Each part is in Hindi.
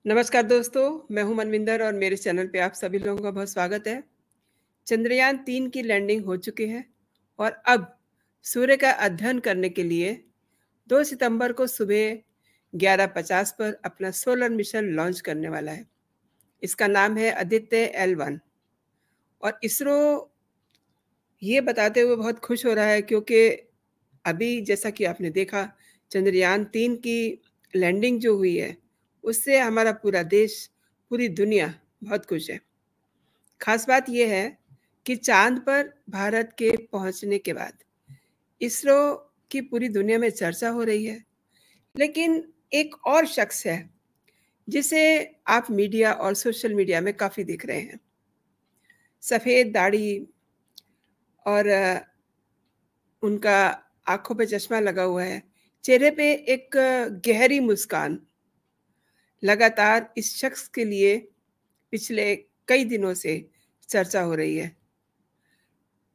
नमस्कार दोस्तों, मैं हूं मनविंदर और मेरे चैनल पे आप सभी लोगों का बहुत स्वागत है। चंद्रयान 3 की लैंडिंग हो चुकी है और अब सूर्य का अध्ययन करने के लिए 2 सितंबर को सुबह 11:50 पर अपना सोलर मिशन लॉन्च करने वाला है। इसका नाम है आदित्य L1 और इसरो ये बताते हुए बहुत खुश हो रहा है क्योंकि अभी जैसा कि आपने देखा चंद्रयान 3 की लैंडिंग जो हुई है, उससे हमारा पूरा देश, पूरी दुनिया बहुत खुश है। खास बात ये है कि चाँद पर भारत के पहुँचने के बाद इसरो की पूरी दुनिया में चर्चा हो रही है। लेकिन एक और शख्स है, जिसे आप मीडिया और सोशल मीडिया में काफ़ी दिख रहे हैं। सफ़ेद दाढ़ी और उनका आँखों पे चश्मा लगा हुआ है। चेहरे पे एक गहरी मुस्कान। लगातार इस शख्स के लिए पिछले कई दिनों से चर्चा हो रही है।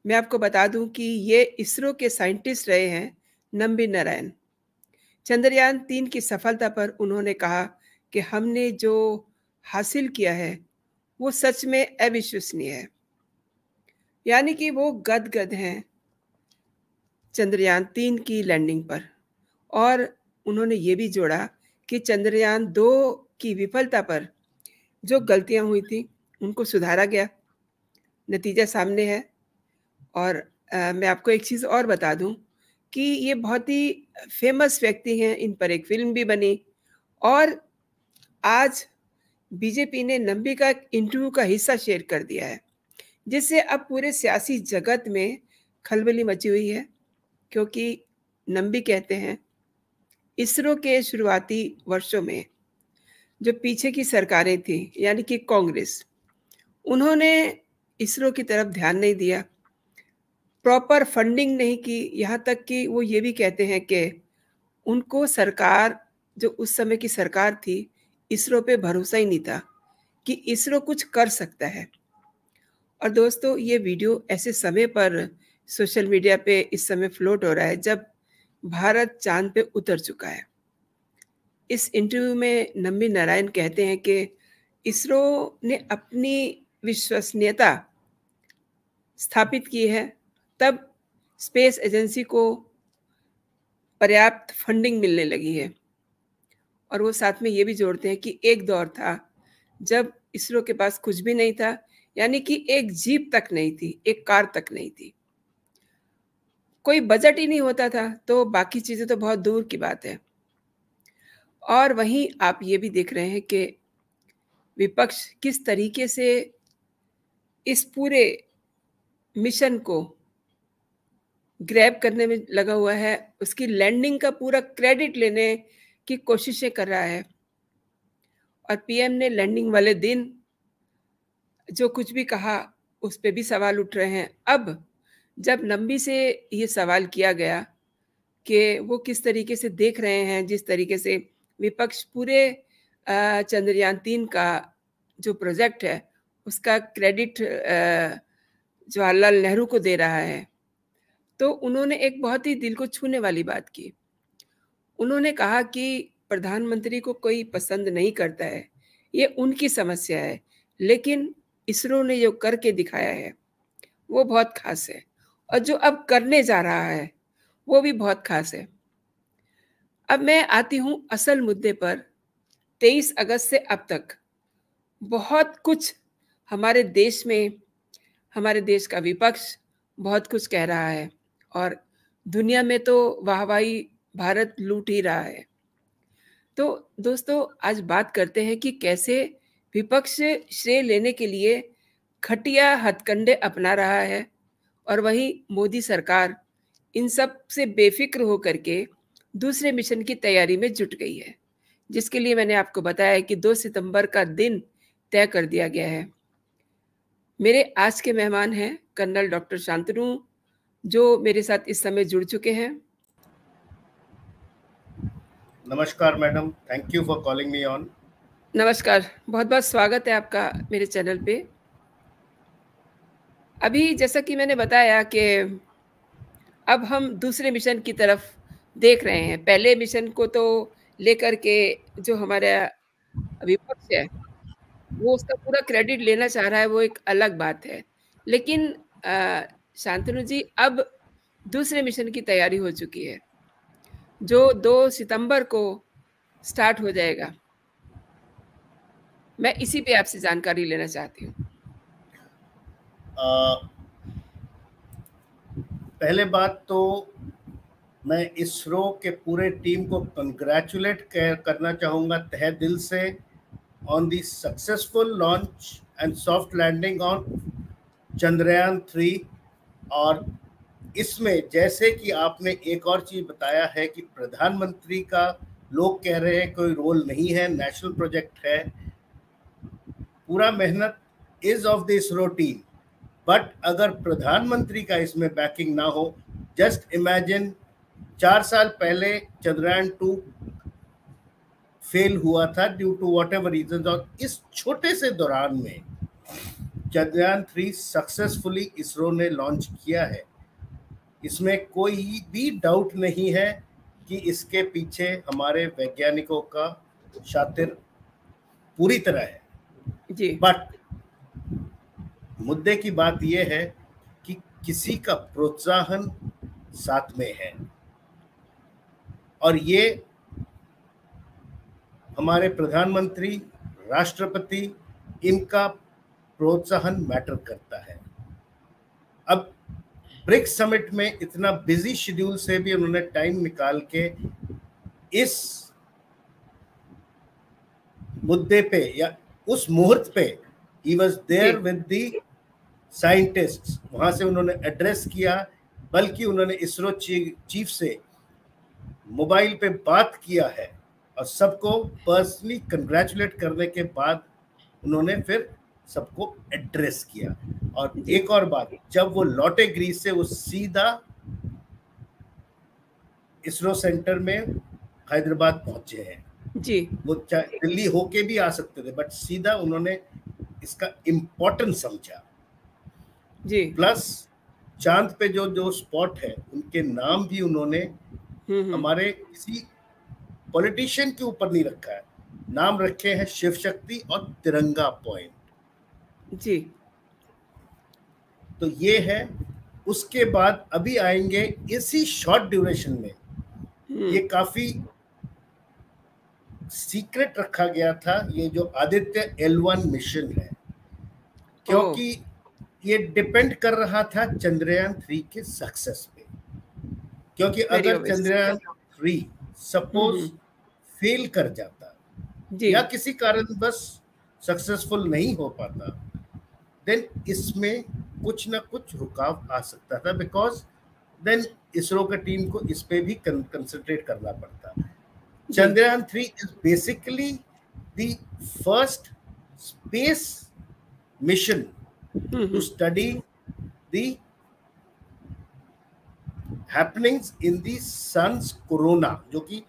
मैं आपको बता दूं कि ये इसरो के साइंटिस्ट रहे हैं नंबी नारायण। चंद्रयान 3 की सफलता पर उन्होंने कहा कि हमने जो हासिल किया है, वो सच में अविश्वसनीय है। यानी कि वो गदगद हैं चंद्रयान 3 की लैंडिंग पर और उन्होंने ये भी जोड़ा कि चंद्रयान 2 की विफलता पर जो गलतियाँ हुई थी, उनको सुधारा गया। नतीजा सामने है और मैं आपको एक चीज़ और बता दूँ कि ये बहुत ही फ़ेमस व्यक्ति हैं, इन पर एक फ़िल्म भी बनी और आज बीजेपी ने नंबी का एक इंटरव्यू का हिस्सा शेयर कर दिया है, जिससे अब पूरे सियासी जगत में खलबली मची हुई है, क्योंकि नंबी कहते हैं, इसरो के शुरुआती वर्षों में जो पीछे की सरकारें थीं, यानी कि कांग्रेस, उन्होंने इसरो की तरफ ध्यान नहीं दिया, प्रॉपर फंडिंग नहीं की, यहाँ तक कि वो ये भी कहते हैं कि उनको सरकार जो उस समय की सरकार थी, इसरो पे भरोसा ही नहीं था कि इसरो कुछ कर सकता है। और दोस्तों ये वीडियो ऐसे समय पर सोशल मीडिया पे इस समय फ्लोट हो रहा है जब भारत चाँद पे उतर चुका है। इस इंटरव्यू में नंबी नारायण कहते हैं कि इसरो ने अपनी विश्वसनीयता स्थापित की है, तब स्पेस एजेंसी को पर्याप्त फंडिंग मिलने लगी है। और वो साथ में ये भी जोड़ते हैं कि एक दौर था, जब इसरो के पास कुछ भी नहीं था, यानी कि एक जीप तक नहीं थी, एक कार तक नहीं थी। कोई बजट ही नहीं होता था, तो बाकी चीज़ें तो बहुत दूर की बात है। और वहीं आप ये भी देख रहे हैं कि विपक्ष किस तरीके से इस पूरे मिशन को ग्रैब करने में लगा हुआ है, उसकी लैंडिंग का पूरा क्रेडिट लेने की कोशिशें कर रहा है। और पीएम ने लैंडिंग वाले दिन जो कुछ भी कहा, उस पे भी सवाल उठ रहे हैं। अब जब नंबी से ये सवाल किया गया कि वो किस तरीके से देख रहे हैं, जिस तरीके से विपक्ष पूरे चंद्रयान 3 का जो प्रोजेक्ट है, उसका क्रेडिट जवाहरलाल नेहरू को दे रहा है, तो उन्होंने एक बहुत ही दिल को छूने वाली बात की। उन्होंने कहा कि प्रधानमंत्री को कोई पसंद नहीं करता है, ये उनकी समस्या है, लेकिन इसरो ने जो करके दिखाया है, वो बहुत ख़ास है और जो अब करने जा रहा है, वो भी बहुत ख़ास है। अब मैं आती हूँ असल मुद्दे पर। 23 अगस्त से अब तक बहुत कुछ हमारे देश में, हमारे देश का विपक्ष बहुत कुछ कह रहा है और दुनिया में तो वाहवाही भारत लूट ही रहा है। तो दोस्तों आज बात करते हैं कि कैसे विपक्ष श्रेय लेने के लिए घटिया हथकंडे अपना रहा है और वहीं मोदी सरकार इन सब से बेफिक्र होकर के दूसरे मिशन की तैयारी में जुट गई है, जिसके लिए मैंने आपको बताया है कि 2 सितंबर का दिन तय कर दिया गया है। मेरे आज के मेहमान हैं कर्नल डॉक्टर शांतनु, जो मेरे साथ इस समय जुड़ चुके हैं। नमस्कार madam, thank you for calling me on. नमस्कार, बहुत-बहुत स्वागत है आपका मेरे चैनल पे। अभी जैसा कि मैंने बताया कि अब हम दूसरे मिशन की तरफ देख रहे हैं। पहले मिशन को तो लेकर के जो हमारा विपक्ष है, वो उसका पूरा क्रेडिट लेना चाह रहा है, वो एक अलग बात है। लेकिन शांतनु जी, अब दूसरे मिशन की तैयारी हो चुकी है, जो 2 सितंबर को स्टार्ट हो जाएगा। मैं इसी पे आपसे जानकारी लेना चाहती हूँ। पहले बात तो मैं इसरो के पूरे टीम को कंग्रेचुलेट करना चाहूँगा तहे दिल से on the successful launch and soft landing on Chandrayaan 3। और इसमें जैसे कि आपने एक और चीज बताया है कि प्रधानमंत्री का लोग कह रहे हैं कोई रोल नहीं है, नेशनल प्रोजेक्ट है, पूरा मेहनत is of the ISRO team. But अगर प्रधानमंत्री का इसमें बैकिंग ना हो, जस्ट इमेजिन 4 साल पहले चंद्रयान 2 फेल हुआ था due to whatever reason, और इस छोटे से दौरान में चंद्रयान 3 सक्सेसफुली इसरो ने लॉन्च किया है। इसमें कोई भी डाउट नहीं है कि इसके पीछे हमारे वैज्ञानिकों का शातिर पूरी तरह है जी। बट मुद्दे की बात यह है कि किसी का प्रोत्साहन साथ में है, और ये हमारे प्रधानमंत्री, राष्ट्रपति, इनका प्रोत्साहन मैटर करता है। अब ब्रिक्स समिट में इतना बिजी शेड्यूल से भी उन्होंने टाइम निकाल के इस मुद्दे पे या उस मुहूर्त पे ही was there with the scientists, वहां से उन्होंने एड्रेस किया, बल्कि उन्होंने इसरो चीफ से मोबाइल पे बात किया है और सबको पर्सनली कंग्रेचुलेट करने के बाद उन्होंने फिर सबको एड्रेस किया। और एक और बात, जब वो लौटे ग्रीस से वो सीधा इसरो सेंटर में हैदराबाद पहुंचे हैं जी। वो दिल्ली होके भी आ सकते थे, बट सीधा उन्होंने इसका इम्पोर्टेंस समझा। जी। प्लस चांद पे जो जो स्पॉट है उनके नाम भी उन्होंने हमारे किसी पॉलिटिशियन के ऊपर नहीं रखा है, नाम रखे हैं शिव शक्ति और तिरंगा पॉइंट। जी। तो ये है। उसके बाद अभी आएंगे इसी शॉर्ट ड्यूरेशन में, ये काफी सीक्रेट रखा गया था, ये जो आदित्य L1 मिशन है, क्योंकि ये डिपेंड कर रहा था चंद्रयान 3 के सक्सेस पे। क्योंकि अगर चंद्रयान 3 सपोज फेल कर जाता या किसी कारण बस सक्सेसफुल नहीं हो पाता, देन इसमें कुछ ना कुछ रुकाव आ सकता था, बिकॉज देन इसरो की टीम को इस पे भी कंसंट्रेट करना पड़ता। Chandrayaan 3 is basically the first space mission to study the happenings in the sun's corona, जो कि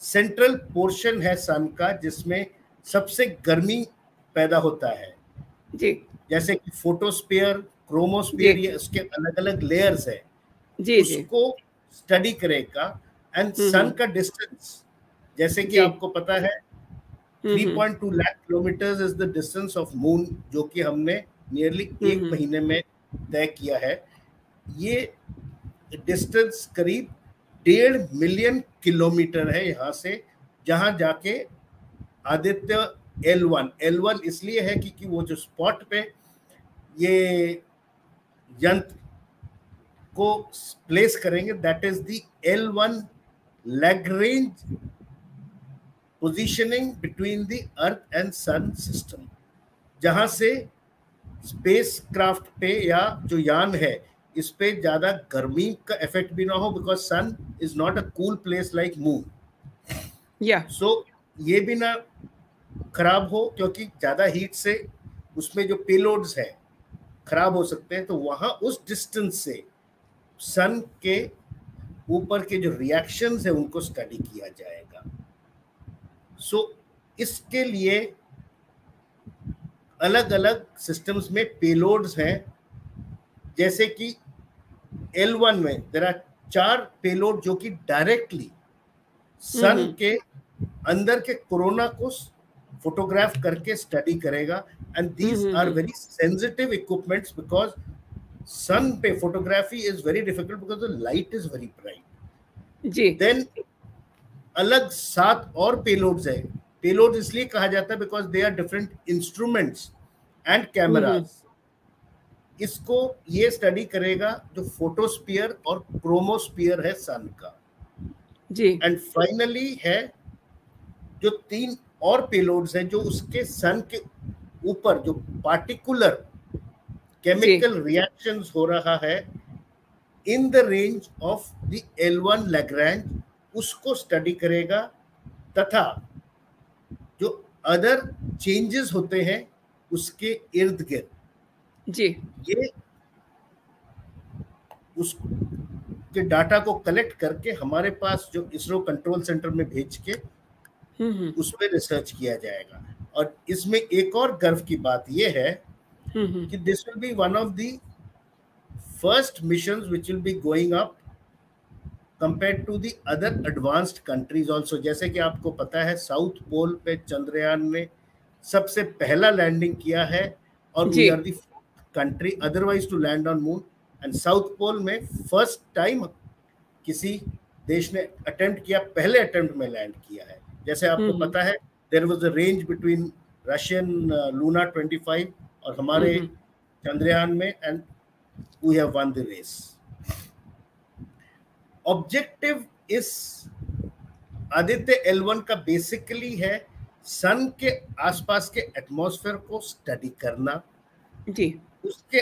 सेंट्रल पोर्शन है सन का, जिसमें सबसे गर्मी पैदा होता है जी। जैसे कि फोटोस्फीयर, क्रोमोस्फीयर, ये उसके अलग अलग लेयर्स है जी। उसको स्टडी करेगा। एंड सन का डिस्टेंस, जैसे कि आपको पता है 3.2 lakh kilometre is the distance of moon, जो कि हमने नियरली 1 महीने में तय किया है। ये डिस्टेंस करीब 1.5 मिलियन किलोमीटर है यहाँ से, जहां जाके आदित्य L1 इसलिए है क्योंकि वो जो स्पॉट पे ये यंत्र को प्लेस करेंगे, that is the L1 Lagrange positioning between the earth and sun system, जहां से स्पेस क्राफ्ट पे या जो यान है इस पे ज्यादा गर्मी का इफेक्ट भी ना हो, because sun is not a cool place like moon. So ये भी ना खराब हो, क्योंकि ज्यादा हीट से उसमें जो पेलोड्स है खराब हो सकते हैं। तो वहां उस डिस्टेंस से सन के ऊपर के जो रिएक्शंस है उनको स्टडी किया जाएगा। सो इसके लिए अलग अलग सिस्टम्स में पेलोड्स हैं, जैसे कि L1 में देयर आर 4 पेलोड जो कि डायरेक्टली सन के अंदर के कोरोना को फोटोग्राफ करके स्टडी करेगा, and these are very sensitive equipments because sun पे photography is very difficult because the light is very bright. जी। देन अलग 7 और पेलोड्स है। पेलोड इसलिए कहा जाता है because they are different instruments and cameras. इसको ये स्टडी करेगा जो फोटोस्फीयर और क्रोमोस्फीयर है सन का। जी। एंड फाइनली है जो 3 और पेलोड्स हैं जो उसके सन के ऊपर जो पार्टिकुलर केमिकल रिएक्शंस हो रहा है in the range of the L1 लैग्रैंज, उसको स्टडी करेगा, तथा जो अदर चेंजेस होते हैं उसके इर्द गिर्द जी ये उसके डाटा को कलेक्ट करके हमारे पास जो इसरो कंट्रोल सेंटर में भेज के उस पर रिसर्च किया जाएगा। और इसमें एक और गर्व की बात यह है कि this will be one of the first missions which will be going up compared to the other advanced countries also. जैसे कि आपको पता है साउथ पोल पे चंद्रयान ने सबसे पहला लैंडिंग किया है और we are the country otherwise to land on moon, and south pole में फर्स्ट टाइम किसी देश ने अटेम्प्ट किया, पहले अटेम्प्ट में लैंड किया है। जैसे आपको पता है there was a range between Russian Luna 25 और हमारे चंद्रयान में, and we have won the race. Objective इस आदित्य L1 का बेसिकली है सन के आसपास के एटमॉस्फेयर को स्टडी करना, जी उसके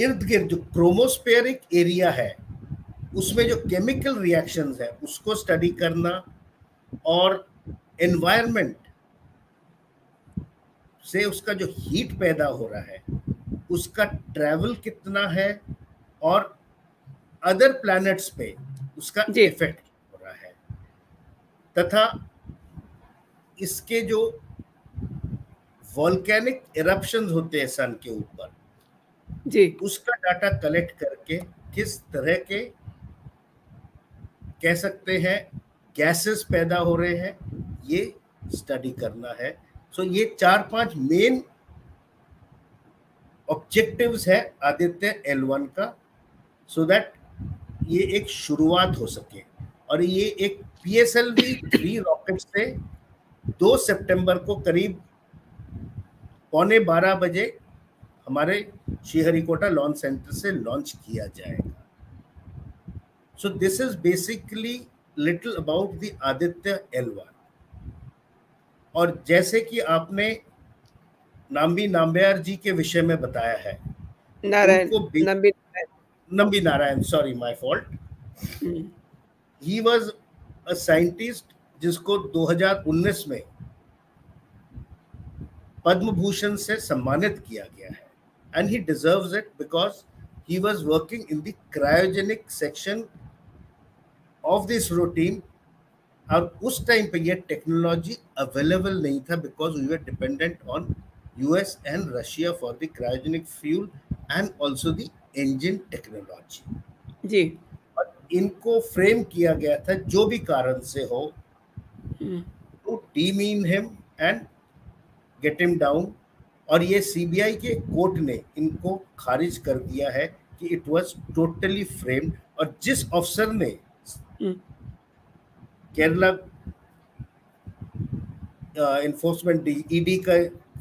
इर्द गिर्द जो क्रोमोस्फेरिक एरिया है उसमें जो केमिकल रिएक्शंस है उसको स्टडी करना, और एनवायरनमेंट से उसका जो हीट पैदा हो रहा है उसका ट्रैवल कितना है और अदर प्लैनेट्स पे उसका इफेक्ट हो रहा है, तथा इसके जो वॉल्केनिक इरप्शंस होते हैं सन के ऊपर जी उसका डाटा कलेक्ट करके किस तरह के कह सकते हैं गैसेस पैदा हो रहे हैं ये स्टडी करना है। सो ये 4-5 मेन ऑब्जेक्टिव्स है आदित्य L1 का, सो दैट ये एक शुरुआत हो सके। और ये एक PSLV-3 रॉकेट से 2 सितंबर को करीब 11:15 बजे हमारे श्रीहरिकोटा लॉन्च सेंटर से लॉन्च किया जाएगा। सो this is basically little about the Aditya L1। और जैसे कि आपने नाम्बी नाम्बियार जी के विषय में बताया है, Nambi Narayan, sorry my fault, he was a scientist जिसको 2019 में पद्म भूषण से सम्मानित किया गया है, and he deserves it because he was working in the cryogenic section of this routine. और उस टाइम पे ये टेक्नोलॉजी अवेलेबल नहीं था because we were dependent on US and Russia for the cryogenic fuel and also the engine technology जी। और इनको फ्रेम किया गया था जो भी कारण से हो to demean him and get him down. और ये CBI के कोर्ट ने इनको खारिज कर दिया है कि इट वाज टोटली फ्रेम्ड। और जिस अफसर ने केरला इन्फोर्समेंट ED का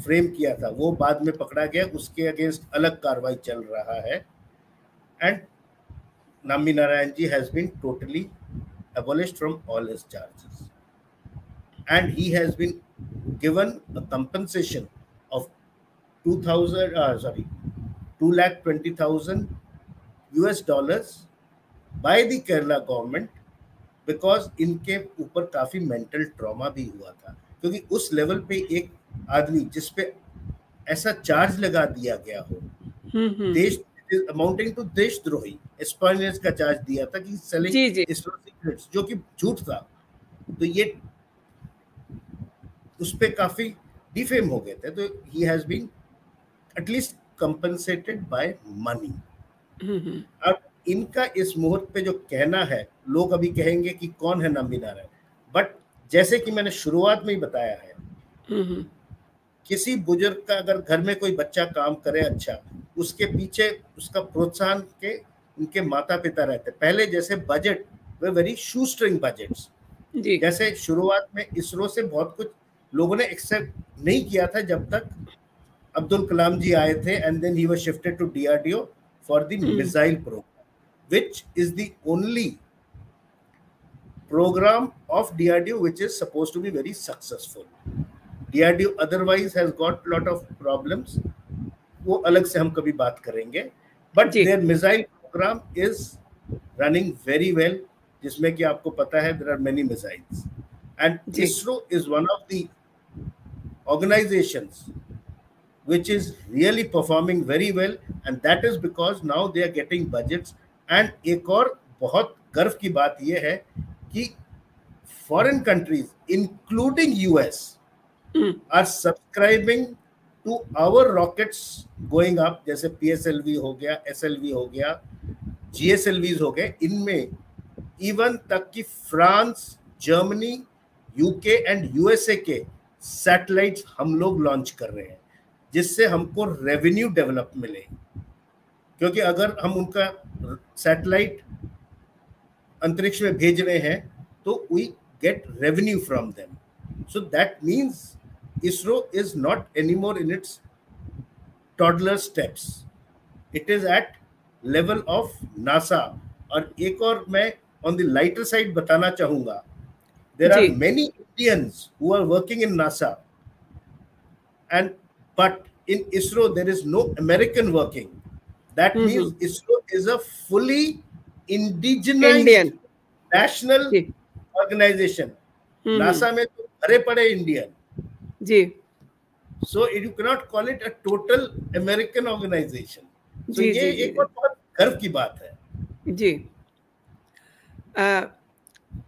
फ्रेम किया था वो बाद में पकड़ा गया, उसके अगेंस्ट अलग कार्रवाई चल रहा है। And Nambi Narayan ji has been totally abolished from all his charges, and he has been given a compensation of 2,20,000 US dollars by the Kerala government because इनके ऊपर काफी मेंटल ट्रॉमा भी हुआ था, क्योंकि उस लेवल पे एक आदमी जिस पे ऐसा चार्ज लगा दिया गया हो, देश अमाउंटिंग टू देशद्रोही एस्पायनेज का चार्ज दिया था कि सेलिंग इसरो सीक्रेट्स, जो कि झूठ था। तो ये उस पे काफी डिफेम हो गए थे। तो he has been at least compensated by money. अब इनका इस मुहूर्त पे जो कहना है, लोग अभी कहेंगे कि कौन है नाम्बी नारायण, बट जैसे कि मैंने शुरुआत में ही बताया है किसी बुजुर्ग का अगर घर में कोई बच्चा काम करे अच्छा, उसके पीछे उसका प्रोत्साहन के उनके माता पिता रहते। पहले जैसे बजट वे वेरी शू स्ट्रिंग बजट्स, जी जैसे शुरुआत में इसरो से बहुत कुछ लोगों ने एक्सेप्ट नहीं किया था जब तक अब्दुल कलाम जी आए थे, and then he was shifted to DRDO for the missile program, which is the only program of DRDO which is supposed to be very successful. DRDO otherwise has got lot of problems, वो अलग से हम कभी बात करेंगे, but their missile program is running very well, जिसमें कि आपको पता है there are many missiles, and ISRO is one of the organizations which is really performing very well, and that is because now they are getting budgets. And एक और बहुत गर्व की बात ये है कि foreign countries including US are subscribing to our rockets going up, जैसे PSLV हो गया, SLV हो गया, GSLVs हो गए, इनमें इवन तक कि France, Germany, UK and USA के सैटेलाइट्स हम लोग लॉन्च कर रहे हैं, जिससे हमको रेवेन्यू डेवलप मिले, क्योंकि अगर हम उनका सैटेलाइट अंतरिक्ष में भेज रहे हैं तो we get revenue from them. So that means ISRO is not anymore in its toddler steps. It is at level of NASA. और एक और मैं on the lighter side बताना चाहूँगा. There are many Indians who are working in NASA, but in ISRO there is no American working. That means ISRO is a fully indigenized Indian national organization. NASA में तो भरे पड़े Indian. Ji. So you cannot call it a total American organization. So ये एक बहुत गर्व की बात है. जी.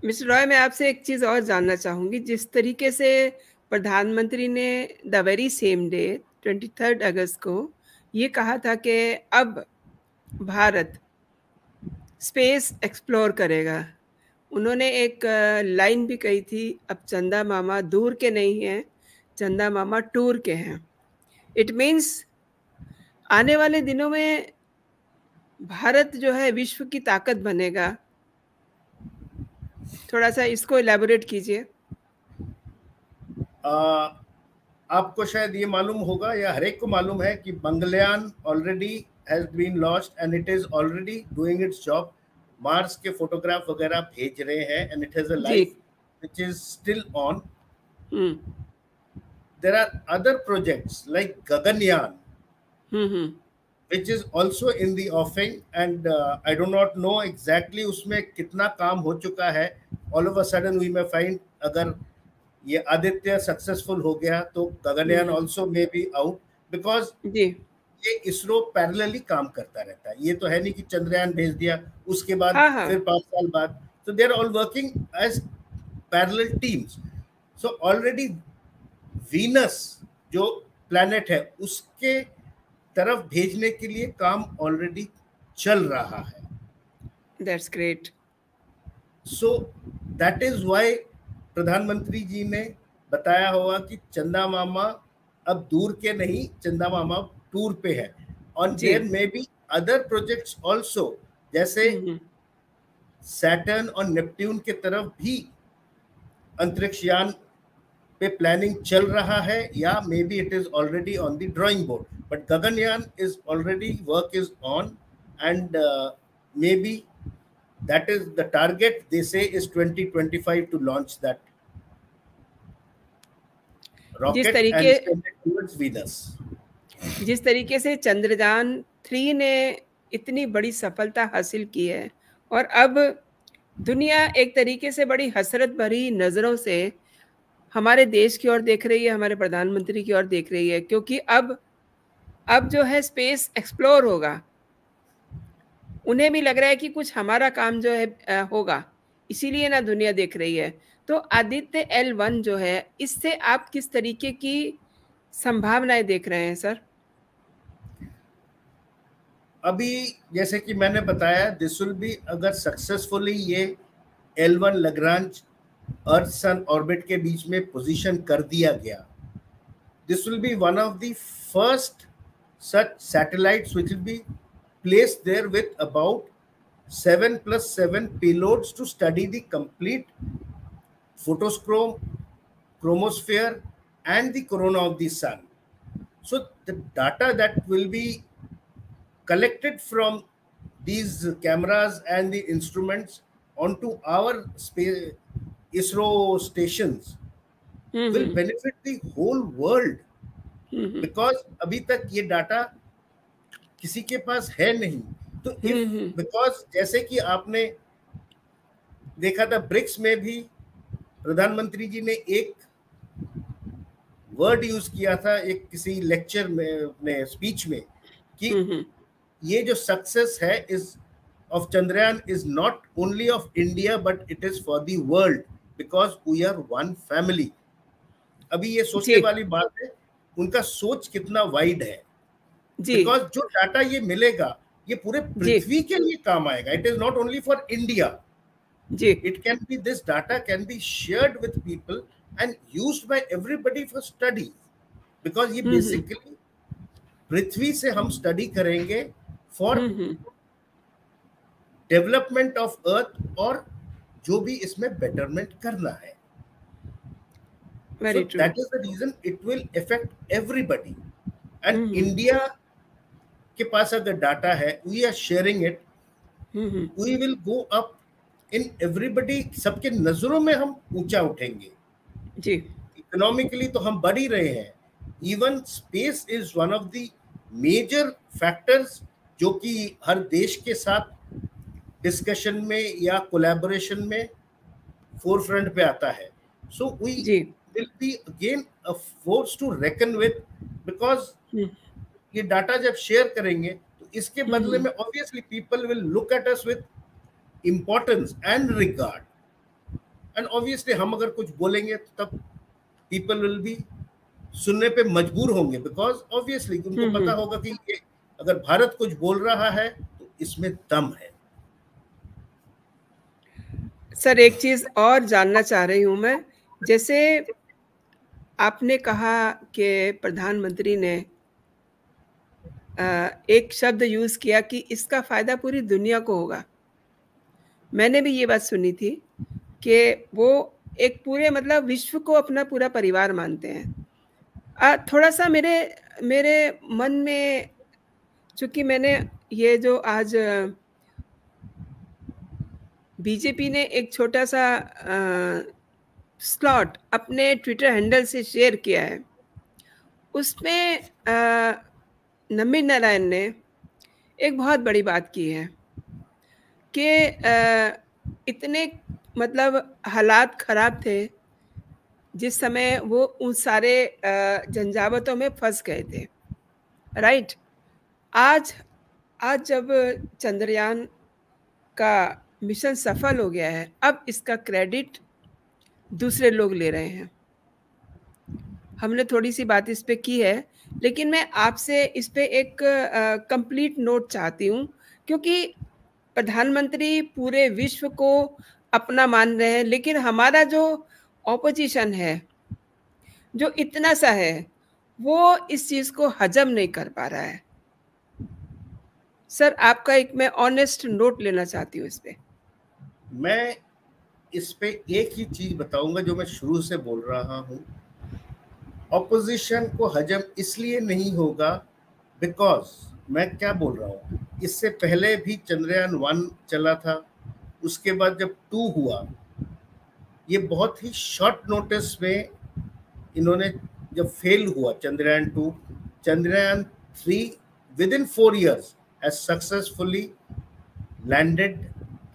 मिस्टर रॉय, मैं आपसे एक चीज़ और जानना चाहूँगी. जिस तरीके से प्रधानमंत्री ने द वेरी सेम डे 23 अगस्त को ये कहा था कि अब भारत स्पेस एक्सप्लोर करेगा. उन्होंने एक लाइन भी कही थी, अब चंदा मामा दूर के नहीं हैं, चंदा मामा टूर के हैं. इट मीन्स आने वाले दिनों में भारत जो है विश्व की ताकत बनेगा. थोड़ा सा इसको इलैबोरेट कीजिए. आपको शायद ये मालूम होगा या हर एक को मालूम है कि Mangalyaan already has been launched and it is already doing its job. Mars के फोटोग्राफ वगैरह भेज रहे हैं and it has a life which is still on. There are other projects like Gaganyaan, which is also in the offing, and I do not know exactly उसमें कितना काम हो चुका है. All of a sudden we may find अगर ये आदित्य सक्सेसफुल हो गया तो Gaganyaan also may be out, because ये ISRO पैरेलली काम करता रहता है. ये तो है नहीं कि चंद्रयान भेज दिया उसके बाद फिर 5 साल बाद. So they are all working as parallel teams. So already Venus जो प्लैनेट है उसके तरफ भेजने के लिए काम ऑलरेडी चल रहा है. That's great. So that is why प्रधानमंत्री जी ने बताया होगा कि चंदा मामा अब दूर के नहीं, चंदा मामा टूर पे है. और there may be other projects also, जैसे सैटर्न और नेपट्यून के तरफ भी अंतरिक्ष यान पे प्लानिंग चल रहा है, या maybe it is already on the drawing board. But Gaganyaan is already work is on, and maybe that is the target. They say is 2025 to launch that rocket and send it towards Venus. जिस तरीके से चंद्रयान 3 ने इतनी बड़ी सफलता हासिल की है, और अब दुनिया एक तरीके से बड़ी हसरत भरी नजरों से हमारे देश की ओर देख रही है, हमारे प्रधानमंत्री की ओर देख रही है, क्योंकि अब जो है स्पेस एक्सप्लोर होगा. उन्हें भी लग रहा है कि कुछ हमारा काम जो है होगा, इसीलिए ना दुनिया देख रही है. तो आदित्य L1 जो है, इससे आप किस तरीके की संभावनाएं देख रहे हैं सर? अभी जैसे कि मैंने बताया, दिस विल बी, अगर सक्सेसफुली ये L1 लैग्रांज अर्थ सन ऑर्बिट के बीच में पोजीशन कर दिया गया, this will be one of the first such satellites which will be placed there with about 7+7 payloads to study the complete photoscrome, chromosphere, and the corona of the sun. So the data that will be collected from these cameras and the instruments onto our space ISRO stations will benefit the whole world, because अभी तक ये डाटा किसी के पास है नहीं. तो बिकॉज जैसे कि आपने देखा था ब्रिक्स में भी प्रधानमंत्री जी ने एक वर्ड यूज किया था एक किसी लेक्चर में अपने स्पीच में कि ये जो सक्सेस है is of Chandrayaan is not only of India but it is for the world because we are one family. अभी ये सोचने वाली बात है उनका सोच कितना वाइड है, बिकॉज जो डाटा ये मिलेगा ये पूरे पृथ्वी के लिए काम आएगा. It is not only for India. It can be this data can be shared with people and used by everybody for study, because ये बेसिकली पृथ्वी से हम स्टडी करेंगे फॉर डेवलपमेंट ऑफ अर्थ और जो भी इसमें बेटरमेंट करना है. Very true. That is the reason it will affect everybody. And India के पास अगर डाटा है, we are sharing it, we will go up in everybody. सबके नजरों में हम ऊंचा उठेंगे. जी. Economically तो हम बढ़ ही रहे हैं. Even space is one of the major factors जो कि हर देश के साथ डिस्कशन में या कोलैबोरेशन में फोरफ्रंट पे आता है. So we will be again a force to reckon with, because ये डाटा जब शेयर करेंगे तो इसके बदले में obviously people will look at us with importance and regard, and obviously हम अगर कुछ बोलेंगे तो तब people will be सुनने पे मजबूर होंगे, because obviously उनको पता होगा कि ये अगर भारत कुछ बोल रहा है तो इसमें दम है. सर एक चीज और जानना चाह रही हूं मैं, जैसे आपने कहा कि प्रधानमंत्री ने एक शब्द यूज किया कि इसका फायदा पूरी दुनिया को होगा. मैंने भी ये बात सुनी थी कि वो एक पूरे मतलब विश्व को अपना पूरा परिवार मानते हैं. थोड़ा सा मेरे मन में, चूंकि मैंने ये जो आज बीजेपी ने एक छोटा सा स्लॉट अपने ट्विटर हैंडल से शेयर किया है, उसमें नमित नारायण ने एक बहुत बड़ी बात की है कि इतने मतलब हालात खराब थे जिस समय वो उन सारे झंझावतों में फंस गए थे. राइट. आज जब चंद्रयान का मिशन सफल हो गया है, अब इसका क्रेडिट दूसरे लोग ले रहे हैं. हमने थोड़ी सी बात इस पे की है, लेकिन मैं आपसे इस पे एक कंप्लीट नोट चाहती हूँ, क्योंकि प्रधानमंत्री पूरे विश्व को अपना मान रहे हैं, लेकिन हमारा जो ऑपोजिशन है जो इतना सा है वो इस चीज को हजम नहीं कर पा रहा है. सर आपका एक मैं ऑनेस्ट नोट लेना चाहती हूँ इस पे. मैं इस पे एक ही चीज बताऊंगा जो मैं शुरू से बोल रहा हूँ. ऑपोजिशन को हजम इसलिए नहीं होगा बिकॉज मैं क्या बोल रहा हूँ, इससे पहले भी चंद्रयान 1 चला था, उसके बाद जब 2 हुआ, ये बहुत ही शॉर्ट नोटिस में इन्होंने जब फेल हुआ Chandrayaan 2, Chandrayaan 3 with in 4 years has successfully landed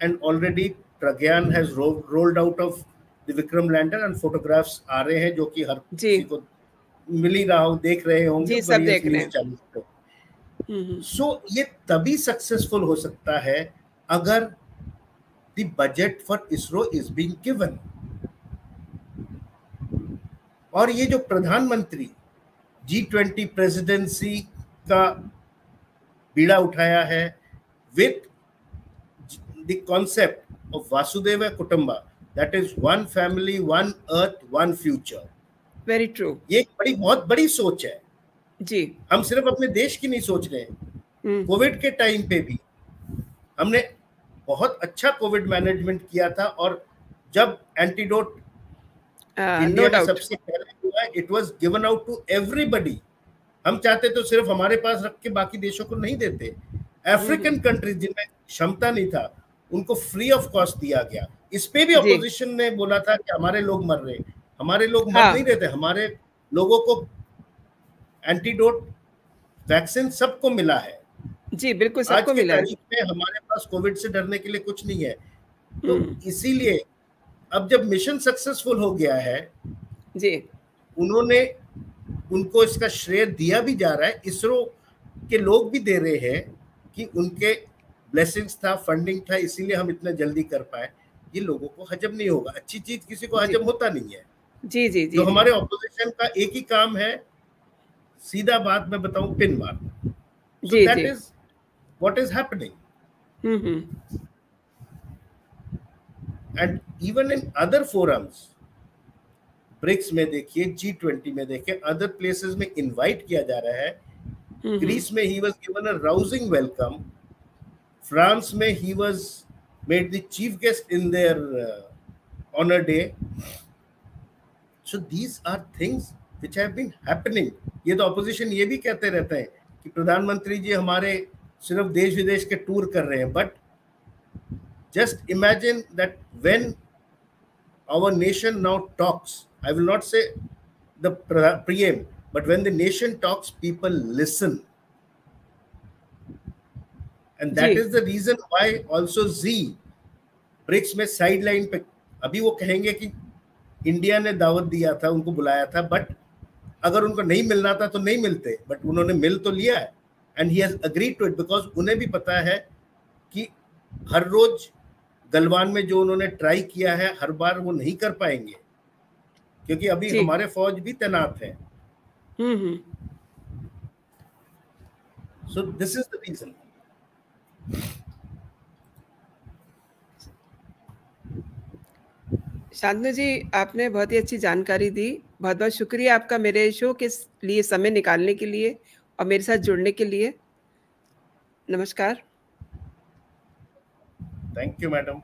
and already Pragyan has rolled out of the Vikram lander and photographs आ रहे हैं जो कि हर किसी को मिल ही रहा हो, देख रहे होंगे. सब देख रहे हैं. सो ये तभी सक्सेसफुल हो सकता है अगर the budget for ISRO is being given. और ये जो प्रधानमंत्री G20 प्रेसिडेंसी का बीड़ा उठाया है with the concept of Vasudhaiva Kutumba, that is one family, one earth, one future. Very true. ये एक बहुत बड़ी सोच है जी। हम सिर्फ अपने देश की नहीं सोच रहे हैं। कोविड के टाइम पे भी हमने बहुत अच्छा कोविड मैनेजमेंट किया था, और जब एंटीडोट इंडिया में सबसे पहले हुआ, it was given out to everybody. हम चाहते तो सिर्फ हमारे पास रख के बाकी देशों को नहीं देते। अफ्रीकन कंट्रीज जिनमें क्षमता नहीं था उनको फ्री ऑफ कॉस्ट दिया गया। इस पे भी अपोजिशन ने बोला था कि हमारे लोग मर रहे, हमारे लोग मर नहीं रहे थे, हमारे लोगों को एंटीडोट वैक्सीन सबको मिला है। जी बिल्कुल, सबको मिला है। आज की तारीख में हमारे पास कोविड से डरने के लिए कुछ नहीं है। तो इसीलिए अब जब मिशन सक्सेसफुल हो गया है जी, उनको इसका श्रेय दिया भी जा रहा है, इसरो के लोग भी दे रहे हैं कि उनके ब्लेसिंग्स था, फंडिंग था, इसीलिए हम इतना जल्दी कर पाए। ये लोगों को हजम नहीं होगा, अच्छी चीज किसी को हजम होता नहीं है। जी जी जी। तो हमारे ऑपोजिशन का एक ही काम है, सीधा बात मैं बताऊं, पिन मारना। So that is what is happening. And even in other forums, BRICS में देखिए, G20 में देखिए, अदर प्लेसेस में इनवाइट किया जा रहा है। ग्रीस में he was given a rousing welcome, France में he was made the chief guest in their honour day. So these are things which have been happening. ये तो ऑपोजिशन ये भी कहते रहते हैं कि प्रधानमंत्री जी हमारे सिर्फ देश विदेश के टूर कर रहे हैं, but just imagine that when our nation now talks, I will not say the preamble, but when the nation talks, people listen. And that is the reason why also Z BRICS में साइडलाइन पे, अभी वो कहेंगे कि इंडिया ने दावत दिया था, उनको बुलाया था, बट अगर उनको नहीं मिलना था तो नहीं मिलते, बट उन्होंने मिल तो लिया है। And he has agreed to it, because उन्हें भी पता है कि हर रोज गलवान में जो उन्होंने ट्राई किया है, हर बार वो नहीं कर पाएंगे, क्योंकि अभी हमारे फौज भी तैनात है। So this is the reason. Shantanu ji, आपने बहुत ही अच्छी जानकारी दी। बहुत बहुत शुक्रिया आपका मेरे शो के लिए समय निकालने के लिए और मेरे साथ जुड़ने के लिए। नमस्कार। Thank you madam.